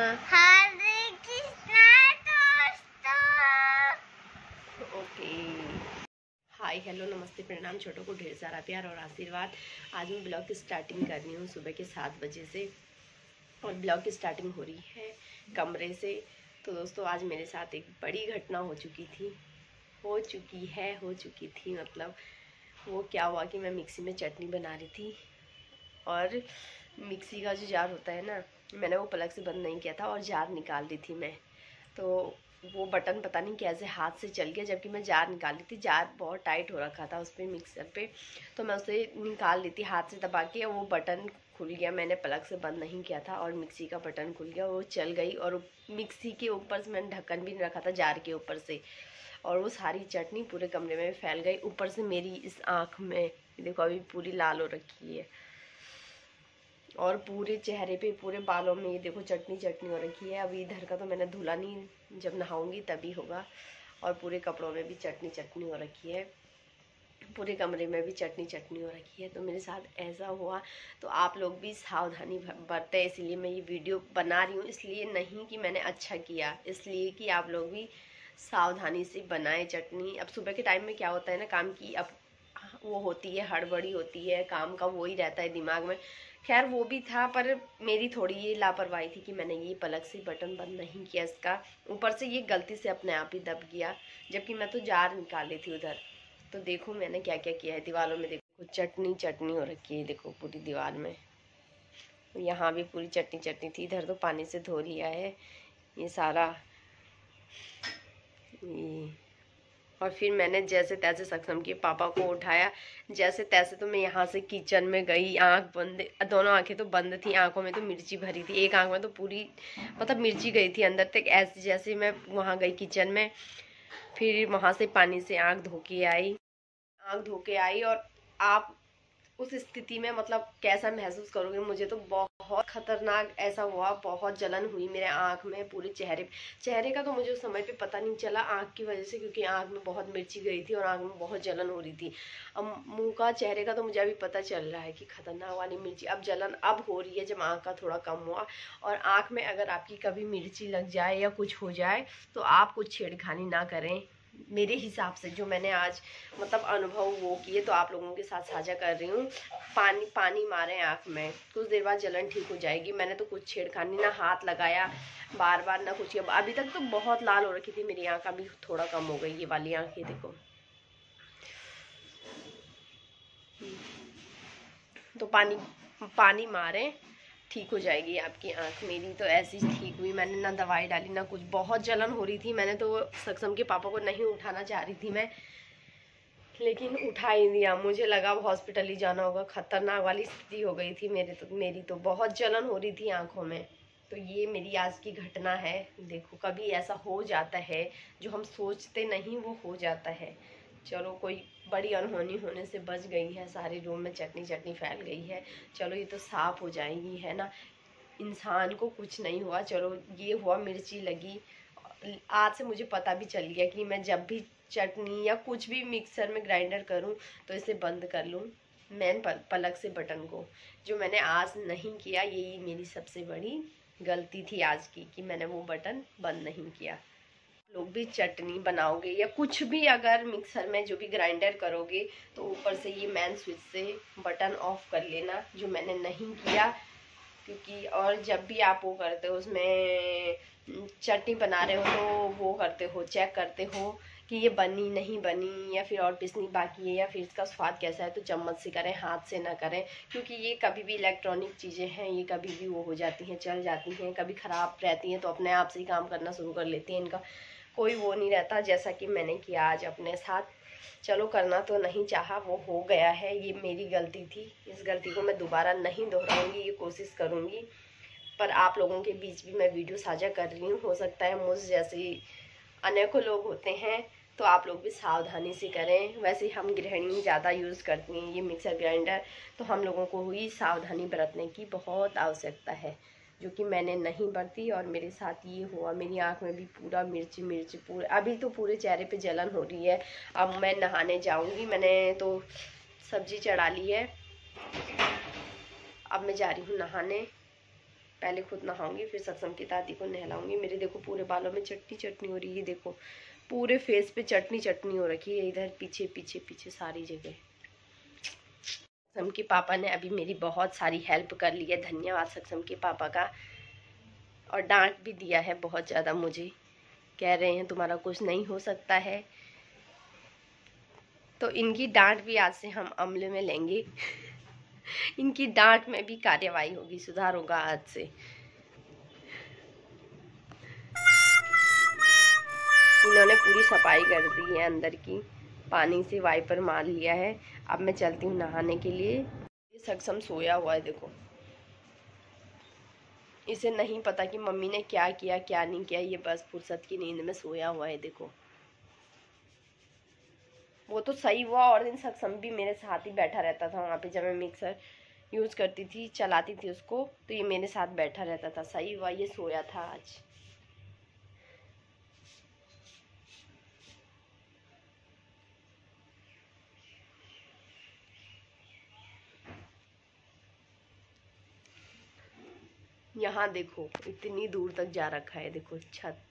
हरे कृष्णा दोस्तों। Okay, hi hello नमस्ते प्रणाम, छोटों को ढेर सारा प्यार और आशीर्वाद। आज मैं ब्लॉग की स्टार्टिंग कर रही हूँ सुबह के 7 बजे से और ब्लॉग की स्टार्टिंग हो रही है कमरे से। तो दोस्तों आज मेरे साथ एक बड़ी घटना हो चुकी थी मतलब वो क्या हुआ कि मैं मिक्सी में चटनी बना रही थी और मिक्सी का जो जार होता है ना, मैंने वो प्लग से बंद नहीं किया था और जार निकाल दी थी मैं। तो वो बटन पता नहीं कैसे हाथ से चल गया, जबकि मैं जार निकाल ली थी। जार बहुत टाइट हो रखा था उस पर मिक्सर पे, तो मैं उसे निकाल ली थी हाथ से दबा के। वो बटन खुल गया, मैंने प्लग से बंद नहीं किया था और मिक्सी का बटन खुल गया, वो चल गई। और मिक्सी के ऊपर से मैंने ढक्कन भी नहीं रखा था जार के ऊपर से, और वो सारी चटनी पूरे कमरे में फैल गई। ऊपर से मेरी इस आँख में देखो अभी पूरी लाल हो रखी है, और पूरे चेहरे पे पूरे बालों में ये देखो चटनी चटनी हो रखी है। अभी इधर का तो मैंने धुला नहीं, जब नहाऊंगी तभी होगा। और पूरे कपड़ों में भी चटनी चटनी हो रखी है, पूरे कमरे में भी चटनी चटनी हो रखी है। तो मेरे साथ ऐसा हुआ, तो आप लोग भी सावधानी बरतें। इसलिए मैं ये वीडियो बना रही हूँ, इसलिए नहीं कि मैंने अच्छा किया, इसलिए कि आप लोग भी सावधानी से बनाएं चटनी। अब सुबह के टाइम में क्या होता है ना, काम की अब वो होती है, हड़बड़ी होती है, काम का वो ही रहता है दिमाग में। खैर वो भी था, पर मेरी थोड़ी ये लापरवाही थी कि मैंने ये प्लग से बटन बंद नहीं किया इसका। ऊपर से ये गलती से अपने आप ही दब गया, जबकि मैं तो जार निकाल ली थी उधर। तो देखो मैंने क्या क्या किया है। दीवारों में देखो चटनी चटनी हो रखी है, देखो पूरी दीवार में। यहाँ भी पूरी चटनी चटनी थी। इधर तो पानी से धो लिया है ये सारा। ये और फिर मैंने जैसे तैसे सक्षम के पापा को उठाया, जैसे तैसे। तो मैं यहाँ से किचन में गई, आंख बंद, दोनों आंखें तो बंद थी, आंखों में तो मिर्ची भरी थी, एक आंख में तो पूरी मतलब मिर्ची गई थी अंदर तक। ऐसे जैसे मैं वहाँ गई किचन में, फिर वहाँ से पानी से आंख धो के आई। और आप उस स्थिति में मतलब कैसा महसूस करोगे, मुझे तो बहुत खतरनाक ऐसा हुआ। बहुत जलन हुई मेरे आँख में, पूरे चेहरे का तो मुझे उस समय पे पता नहीं चला आँख की वजह से, क्योंकि आँख में बहुत मिर्ची गई थी और आँख में बहुत जलन हो रही थी। अब मुंह का चेहरे का तो मुझे अभी पता चल रहा है कि खतरनाक वाली मिर्ची। अब जलन अब हो रही है जब आँख का थोड़ा कम हुआ। और आँख में अगर आपकी कभी मिर्ची लग जाए या कुछ हो जाए तो आप कुछ छेड़खानी ना करें। मेरे हिसाब से जो मैंने आज मतलब अनुभव वो किए, तो आप लोगों के साथ साझा कर रही हूँ। पानी मारे आँख में, कुछ देर बाद जलन ठीक हो जाएगी। मैंने तो कुछ छेड़खानी ना हाथ लगाया बार बार ना कुछ। अभी तक तो बहुत लाल हो रखी थी मेरी आँख, अभी थोड़ा कम हो गई ये वाली आँख। ये देखो, तो पानी मारे ठीक हो जाएगी आपकी आंख। मेरी तो ऐसी ठीक हुई, मैंने ना दवाई डाली ना कुछ। बहुत जलन हो रही थी, मैंने तो सक्षम के पापा को नहीं उठाना चाह रही थी मैं, लेकिन उठा ही दिया। मुझे लगा हॉस्पिटल ही जाना होगा, खतरनाक वाली स्थिति हो गई थी मेरी तो बहुत जलन हो रही थी आंखों में। तो ये मेरी आज की घटना है। देखो कभी ऐसा हो जाता है, जो हम सोचते नहीं वो हो जाता है। चलो कोई बड़ी अनहोनी होने से बच गई है। सारे रूम में चटनी चटनी फैल गई है, चलो ये तो साफ हो जाएगी, है ना। इंसान को कुछ नहीं हुआ, चलो ये हुआ मिर्ची लगी। आज से मुझे पता भी चल गया कि मैं जब भी चटनी या कुछ भी मिक्सर में ग्राइंडर करूं तो इसे बंद कर लूं मेन पलक से बटन को, जो मैंने आज नहीं किया। यही मेरी सबसे बड़ी गलती थी आज की, कि मैंने वो बटन बंद नहीं किया। लोग भी चटनी बनाओगे या कुछ भी अगर मिक्सर में जो भी ग्राइंडर करोगे, तो ऊपर से ये मेन स्विच से बटन ऑफ कर लेना, जो मैंने नहीं किया। क्योंकि और जब भी आप वो करते हो, उसमें चटनी बना रहे हो, तो वो करते हो, चेक करते हो कि ये बनी नहीं बनी, या फिर और पिसनी बाकी है, या फिर इसका स्वाद कैसा है। तो चम्मच से करें, हाथ से ना करें, क्योंकि ये कभी भी इलेक्ट्रॉनिक चीज़ें हैं, ये कभी भी वो हो जाती हैं, चल जाती हैं, कभी ख़राब रहती हैं तो अपने आप से ही काम करना शुरू कर लेती हैं। इनका कोई वो नहीं रहता, जैसा कि मैंने किया आज अपने साथ। चलो करना तो नहीं चाहा, वो हो गया है, ये मेरी गलती थी। इस गलती को मैं दोबारा नहीं दोहराऊंगी, ये कोशिश करूंगी। पर आप लोगों के बीच भी मैं वीडियो साझा कर रही हूँ। हो सकता है मुझ जैसे अनेकों लोग होते हैं, तो आप लोग भी सावधानी से करें। वैसे हम गृहिणी ज़्यादा यूज़ करती हैं ये मिक्सर ग्राइंडर, तो हम लोगों को हुई सावधानी बरतने की बहुत आवश्यकता है, जो कि मैंने नहीं बरती और मेरे साथ ये हुआ। मेरी आंख में भी पूरा मिर्च पूरे, अभी तो पूरे चेहरे पे जलन हो रही है। अब मैं नहाने जाऊंगी, मैंने तो सब्जी चढ़ा ली है, अब मैं जा रही हूँ नहाने। पहले खुद नहाऊंगी, फिर सत्संग की दादी को नहलाऊंगी। मेरे देखो पूरे बालों में चटनी चटनी हो रही है, देखो पूरे फेस पे चटनी चटनी हो रखी है, इधर पीछे पीछे पीछे सारी जगह। सक्षम के पापा ने अभी मेरी बहुत सारी हेल्प कर ली है, धन्यवाद सक्षम के पापा का। और डांट भी दिया है बहुत ज़्यादा मुझे, कह रहे हैं तुम्हारा कुछ नहीं हो सकता है। तो इनकी डांट भी आज से हम अमले में लेंगे। इनकी डांट में भी कार्यवाही होगी, सुधार होगा आज से। इन्होंने पूरी सफाई कर दी है अंदर की, पानी से वाइपर मार लिया है। अब मैं चलती हूँ नहाने के लिए। ये सक्षम सोया हुआ है, देखो इसे नहीं पता कि मम्मी ने क्या किया क्या नहीं किया, ये बस फुर्सत की नींद में सोया हुआ है। देखो वो तो सही हुआ, और दिन सक्षम भी मेरे साथ ही बैठा रहता था वहाँ पे, जब मैं मिक्सर यूज़ करती थी चलाती थी उसको, तो ये मेरे साथ बैठा रहता था। सही हुआ ये सोया था आज। यहाँ देखो इतनी दूर तक जा रखा है, देखो छत।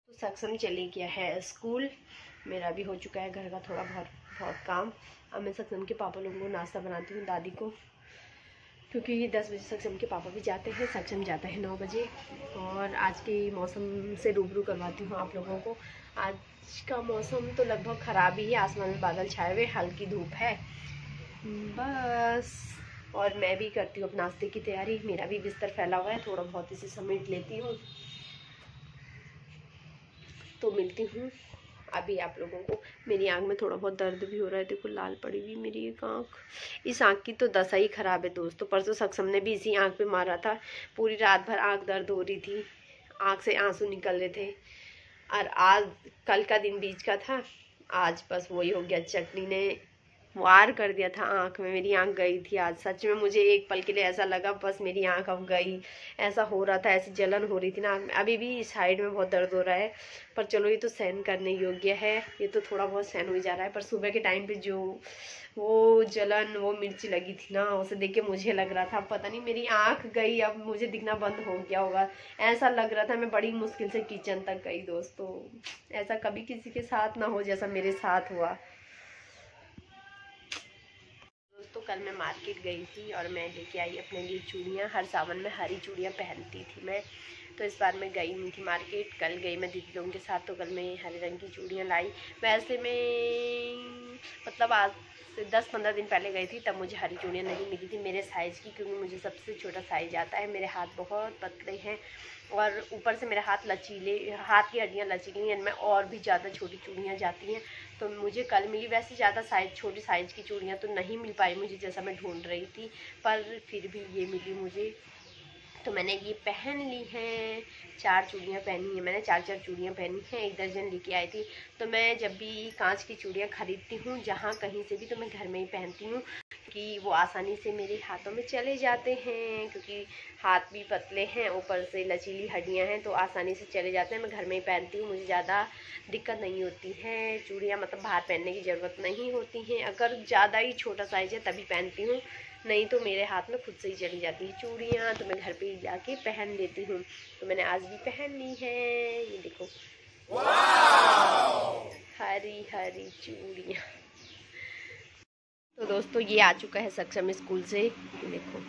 तो सक्षम चले गया है स्कूल, मेरा भी हो चुका है घर का थोड़ा बहुत काम। अब मैं सक्षम के पापा लोगों को नाश्ता बनाती हूँ, दादी को, क्योंकि 10 बजे सक्षम के पापा भी जाते हैं, सक्षम जाता है 9 बजे। और आज के मौसम से रूबरू करवाती हूँ आप लोगों को। आज का मौसम तो लगभग ख़राब ही है, आसमान में बादल छाए हुए, हल्की धूप है बस। और मैं भी करती हूँ अब नाश्ते की तैयारी। मेरा भी बिस्तर फैला हुआ है, थोड़ा बहुत इसे समेट लेती हूँ। तो मिलती हूँ अभी आप लोगों को। मेरी आँख में थोड़ा बहुत दर्द भी हो रहा है, देखो लाल पड़ी हुई मेरी एक आँख। इस आँख की तो दशा ही ख़राब है दोस्तों। परसों सक्षम ने भी इसी आँख पे मारा था, पूरी रात भर आँख दर्द हो रही थी, आँख से आंसू निकल रहे थे। और आज कल का दिन बीच का था, आज बस वही हो गया, चटनी ने वार कर दिया था आँख में। मेरी आँख गई थी आज, सच में मुझे एक पल के लिए ऐसा लगा बस मेरी आँख अब गई, ऐसा हो रहा था, ऐसी जलन हो रही थी ना आँख में। अभी भी साइड में बहुत दर्द हो रहा है, पर चलो ये तो सहन करने योग्य है, ये तो थोड़ा बहुत सहन हो जा रहा है। पर सुबह के टाइम पे जो वो जलन, वो मिर्ची लगी थी ना, उसे देख के मुझे लग रहा था पता नहीं मेरी आँख गई, अब मुझे दिखना बंद हो गया होगा, ऐसा लग रहा था। मैं बड़ी मुश्किल से किचन तक गई दोस्तों। ऐसा कभी किसी के साथ ना हो जैसा मेरे साथ हुआ। तो कल मैं मार्केट गई थी और मैं लेके आई अपने लिए चूड़ियाँ। हर सावन में हरी चूड़ियाँ पहनती थी मैं, तो इस बार मैं गई नहीं थी मार्केट। कल गई मैं दीदी लोगों के साथ, तो कल मैं हरे रंग की चूड़ियाँ लाई। वैसे मैं मतलब आज से 10-15 दिन पहले गई थी, तब मुझे हरी चूड़ियाँ नहीं मिली थी मेरे साइज़ की, क्योंकि मुझे सबसे छोटा साइज़ आता है। मेरे हाथ बहुत पतले हैं और ऊपर से मेरे हाथ लचीले, हाथ की हड्डियाँ लचीली हैं, इनमें और भी ज़्यादा छोटी चूड़ियाँ जाती हैं। तो मुझे कल मिली। वैसे ज़्यादा छोटी साइज़ की चूड़ियाँ तो नहीं मिल पाई मुझे जैसा मैं ढूंढ रही थी, पर फिर भी ये मिली मुझे, तो मैंने ये पहन ली हैं। 4 चूड़ियाँ पहनी हैं मैंने, 4 चूड़ियाँ पहनी हैं, 1 दर्जन लेके आई थी। तो मैं जब भी कांच की चूड़ियाँ खरीदती हूँ जहाँ कहीं से भी, तो मैं घर में ही पहनती हूँ, कि वो आसानी से मेरे हाथों में चले जाते हैं, क्योंकि हाथ भी पतले हैं, ऊपर से लचीली हड्डियाँ हैं, तो आसानी से चले जाते हैं। मैं घर में ही पहनती हूँ, मुझे ज़्यादा दिक्कत नहीं होती है। चूड़ियाँ मतलब बाहर पहनने की ज़रूरत नहीं होती हैं, अगर ज़्यादा ही छोटा साइज़ है तभी पहनती हूँ, नहीं तो मेरे हाथ में खुद से ही चली जाती है चूड़ियाँ, तो मैं घर पे ही जाके पहन लेती हूँ। तो मैंने आज भी पहन ली है, ये देखो हरी हरी चूड़ियाँ। तो दोस्तों ये आ चुका है सक्षम स्कूल से, ये देखो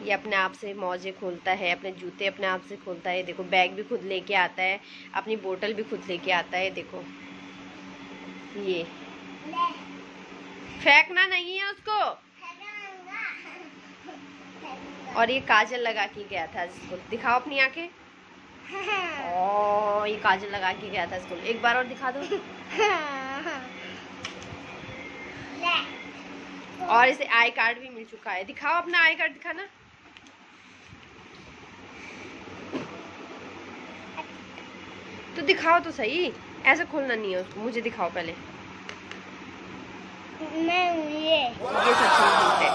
ये अपने आप से मौजे खोलता है, अपने जूते अपने आप से खोलता है, देखो बैग भी खुद लेके आता है, अपनी बोतल भी खुद लेके आता है। देखो ये फेंकना नहीं है उसको। और ये काजल लगा के गया था स्कूल, दिखाओ अपनी आंखें। ओ ये काजल लगा के गया था स्कूल, एक बार और दिखा दो। और इसे आई कार्ड भी मिल चुका है, दिखाओ अपना आई कार्ड दिखाना। तो दिखाओ तो सही, ऐसे खोलना नहीं है उसको, मुझे दिखाओ पहले। ये सच है।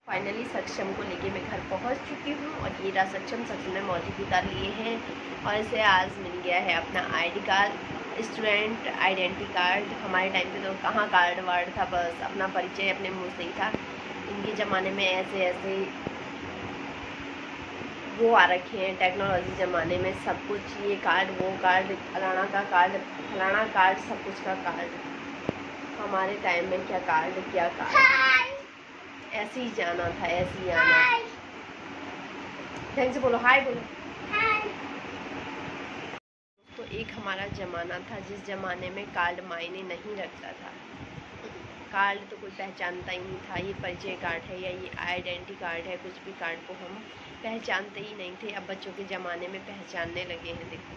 फाइनली सक्षम को लेके मैं घर पहुंच चुकी हूँ और ये रहा सक्षम ने मौजूद उतार लिए हैं और इसे आज मिल गया है अपना ID card, student identity card. हमारे टाइम पे तो कहाँ कार्ड वार्ड था, बस अपना परिचय अपने मुँह से ही था। इनके ज़माने में ऐसे ऐसे वो आ रखे हैं, टेक्नोलॉजी ज़माने में सब कुछ, ये कार्ड वो कार्ड, फलाना का कार्ड फलाना कार्ड, सब कुछ का कार्ड। हमारे टाइम में क्या कार्ड क्या कार्ड, ऐसे ही जाना था, ऐसे ही आना। ढंग से बोलो, हाय बोलो। तो एक हमारा ज़माना था जिस ज़माने में कार्ड मायने नहीं रखता था। कार्ड तो कोई पहचानता ही नहीं था, ये परिचय कार्ड है या ये आइडेंटिटी कार्ड है, कुछ भी कार्ड को हम पहचानते ही नहीं थे। अब बच्चों के ज़माने में पहचानने लगे हैं। देखो,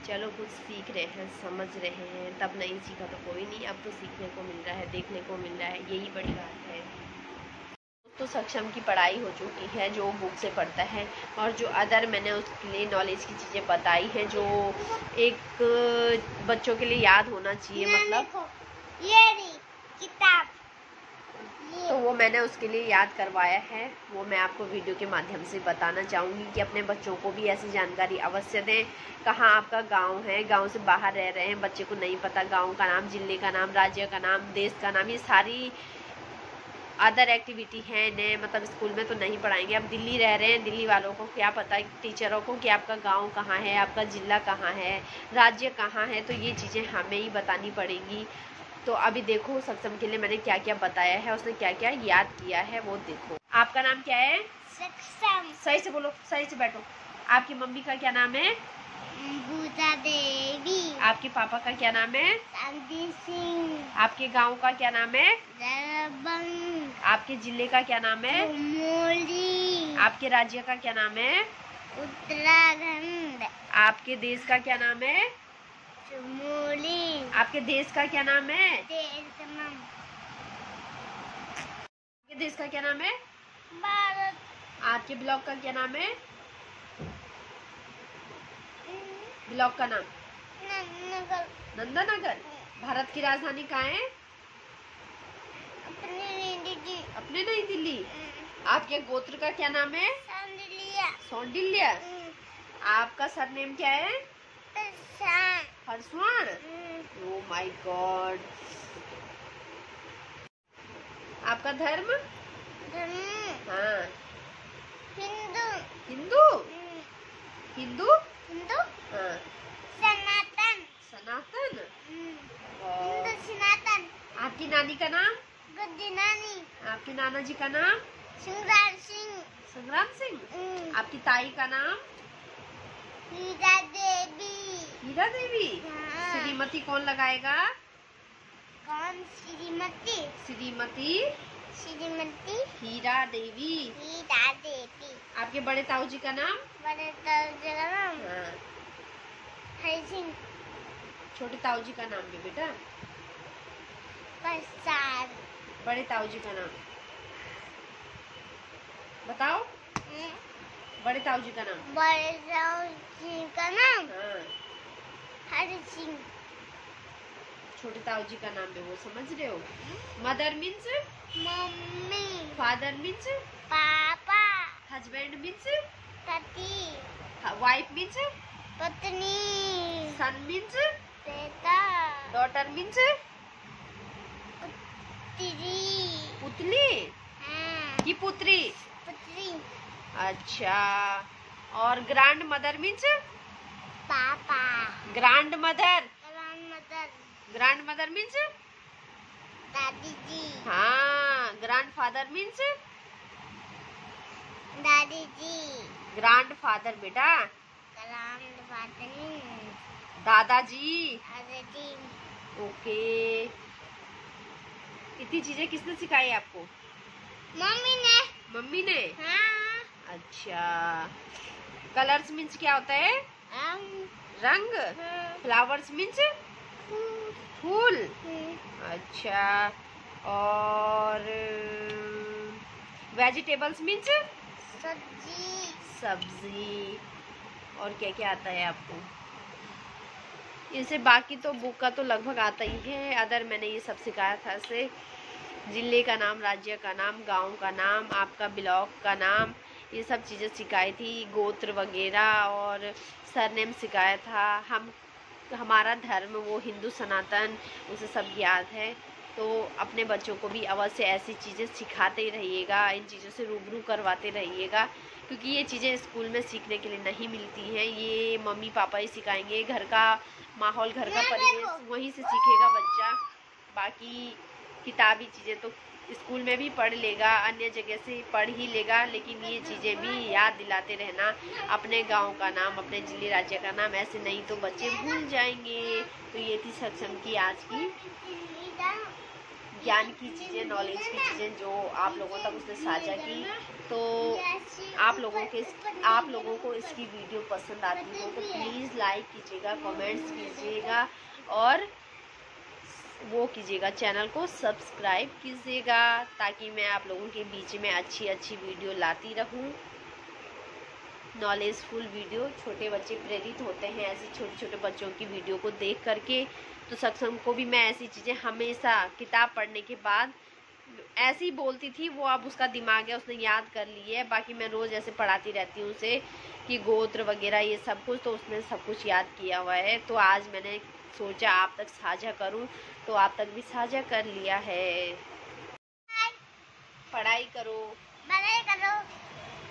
चलो कुछ सीख रहे हैं, समझ रहे हैं। तब नहीं सीखा तो कोई नहीं, अब तो सीखने को मिल रहा है, देखने को मिल रहा है, यही बड़ी बात है। तो सक्षम की पढ़ाई हो चुकी है, जो बुक से पढ़ता है, और जो अदर मैंने उसके लिए नॉलेज की चीज़ें बताई हैं जो एक बच्चों के लिए याद होना चाहिए, मतलब ये किताब, तो वो मैंने उसके लिए याद करवाया है। वो मैं आपको वीडियो के माध्यम से बताना चाहूँगी कि अपने बच्चों को भी ऐसी जानकारी अवश्य दें। कहाँ आपका गांव है, गांव से बाहर रह रहे हैं, बच्चे को नहीं पता गांव का नाम, जिले का नाम, राज्य का नाम, देश का नाम, ये सारी अदर एक्टिविटी है ने मतलब स्कूल में तो नहीं पढ़ाएंगे। अब दिल्ली रह रहे हैं, दिल्ली वालों को क्या पता, टीचरों को कि आपका गांव कहाँ है, आपका ज़िला कहाँ है, राज्य कहाँ है, तो ये चीज़ें हमें ही बतानी पड़ेगी। तो अभी देखो सक्षम के लिए मैंने क्या क्या बताया है, उसने क्या क्या याद किया है, वो देखो। आपका नाम क्या है? सक्षम। सही से बोलो, सही से बैठो। आपकी मम्मी का क्या नाम है? पूजा देवी। आपके पापा का क्या नाम है? शांति सिंह। आपके गांव का क्या नाम है? दरबंग। आपके जिले का क्या नाम है? मोली। आपके राज्य का क्या नाम है? उत्तराखंड। आपके देश का क्या नाम है? चमोली। आपके देश का क्या नाम है? आपके देश का क्या नाम है? भारत। आपके ब्लॉक का क्या नाम है? ब्लॉक का नाम? नंदनगर। भारत की राजधानी कहाँ है? अपने नई दिल्ली। आपके गोत्र का क्या नाम है? सौंडिल्या। आपका सरनेम क्या है? हरसवान। Oh my god. आपका धर्म? हाँ। हिंदू। हिंदू? हिंदू? हिंदू। हाँ। सनातन। सनातन। हिंदू सनातन। आपकी नानी का नाम? गुड्डी नानी। आपके नाना जी का नाम? संग्राम सिंह। संग्राम सिंह। आपकी ताई का नाम? हीरा देवी। हीरा देवी। हाँ। श्रीमती कौन लगाएगा? कौन? श्रीमती। श्रीमती श्रीमती हीरा देवी। हीरा देवी। आपके बड़े ताऊ जी का नाम? बड़े ताऊ जी का नाम? हाँ। हरि सिंह। छोटे ताऊ जी का नाम भी बेटा? प्रसाद। बड़े ताऊ जी का नाम बताओ। बड़े ताऊ जी का नाम? बड़े ताऊ जी का नाम? हाँ। हरि सिंह। छोटे ताऊ जी का नाम भी वो समझ रहे हो? Mother means? Mummy. Father means? Papa. Husband means? पति। Wife means? पत्नी। Son means? बेटा। Daughter means? पुत्री। पुतली हाँ। की पुत्री? पुत्री। अच्छा। और grand mother means? Papa. Grand mother? Grandmother. Grand mother means? दादी जी। हाँ। Grand father means? दादी जी। ग्रैंड फादर बेटा? ग्रैंडफादर। दादाजी। दादी। ओके। इतनी चीजें किसने सिखाई आपको? मम्मी ने। मम्मी ने? हाँ। अच्छा। कलर्स मीन्स क्या होता है? रंग। Flowers means? फूल। अच्छा। और वेजिटेबल्स मीन्स? सब्जी। सब्जी। और क्या क्या आता है आपको? इसे बाकी तो बुक का तो लगभग आता ही है, अदर मैंने ये सब सिखाया था इसे। जिले का नाम, राज्य का नाम, गांव का नाम, आपका ब्लॉक का नाम, ये सब चीज़ें सिखाई थी, गोत्र वगैरह, और सरनेम सिखाया था। हमारा धर्म वो हिंदू सनातन, उसे सब याद है। तो अपने बच्चों को भी अवश्य ऐसी चीज़ें सिखाते रहिएगा, इन चीज़ों से रूबरू करवाते रहिएगा, क्योंकि ये चीज़ें स्कूल में सीखने के लिए नहीं मिलती हैं। ये मम्मी पापा ही सिखाएंगे, घर का माहौल, घर का परिवेश, वहीं से सीखेगा बच्चा। बाकी किताबी चीज़ें तो स्कूल में भी पढ़ लेगा, अन्य जगह से पढ़ ही लेगा, लेकिन ये चीज़ें भी याद दिलाते रहना, अपने गांव का नाम, अपने जिले राज्य का नाम, ऐसे नहीं तो बच्चे भूल जाएंगे। तो ये थी सक्षम की आज की ज्ञान की चीज़ें, नॉलेज की चीज़ें जो आप लोगों तक उसने साझा की। तो आप लोगों को इसकी वीडियो पसंद आती हो तो प्लीज़ लाइक कीजिएगा, कमेंट्स कीजिएगा, और वो कीजिएगा, चैनल को सब्सक्राइब कीजिएगा, ताकि मैं आप लोगों के बीच में अच्छी अच्छी वीडियो लाती रहूं, नॉलेजफुल वीडियो। छोटे बच्चे प्रेरित होते हैं ऐसे छोटे छोटे बच्चों की वीडियो को देख करके। तो सक्षम को भी मैं ऐसी चीज़ें हमेशा किताब पढ़ने के बाद ऐसे ही बोलती थी, वो अब उसका दिमाग है, उसने याद कर ली है। बाकी मैं रोज़ ऐसे पढ़ाती रहती हूँ उसे कि गोत्र वगैरह ये सब कुछ, तो उसने सब कुछ याद किया हुआ है। तो आज मैंने सोचा आप तक साझा करूं, तो आप तक भी साझा कर लिया है। पढ़ाई करो।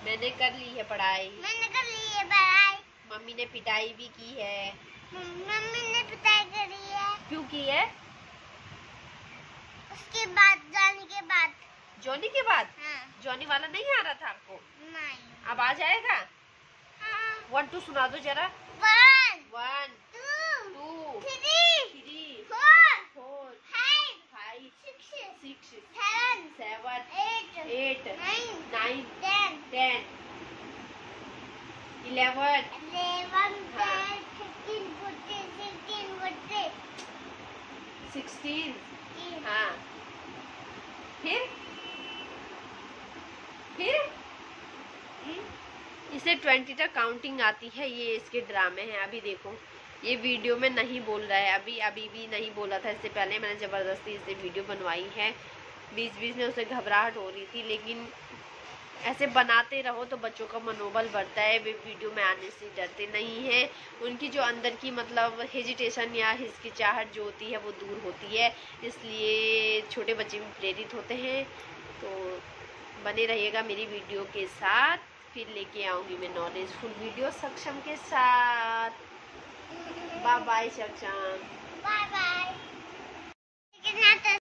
मैंने कर ली है पढ़ाई। मम्मी ने पिटाई भी की है। मम्मी ने पिटाई करी है। क्यों की है? उसके बाद, जाने के बाद। जॉनी के बाद? हाँ। जॉनी वाला नहीं आ रहा था आपको? नहीं। अब आ जाएगा? हाँ। 1 2 सुना दो जरा। 1 1 2 2 3 3 4 4 5 5 6 6 7 7 8 8 9 9 10 10 11 11 12 13 14 16 14 16। हाँ, फिर इसे 20 तक काउंटिंग आती है। ये इसके ड्रामे हैं। अभी देखो, ये वीडियो में नहीं बोल रहा है, अभी भी नहीं बोला था। इससे पहले मैंने ज़बरदस्ती इसे वीडियो बनवाई है। बीच बीच में उसे घबराहट हो रही थी, लेकिन ऐसे बनाते रहो तो बच्चों का मनोबल बढ़ता है। वे वीडियो में आने से डरते नहीं हैं। उनकी जो अंदर की मतलब हेजिटेशन या हिचकिचाहट जो होती है वो दूर होती है, इसलिए छोटे बच्चे भी प्रेरित होते हैं। तो बने रहिएगा मेरी वीडियो के साथ, फिर लेके आऊँगी मैं नॉलेजफुल वीडियो सक्षम के साथ। Bye bye Saksham. Bye bye.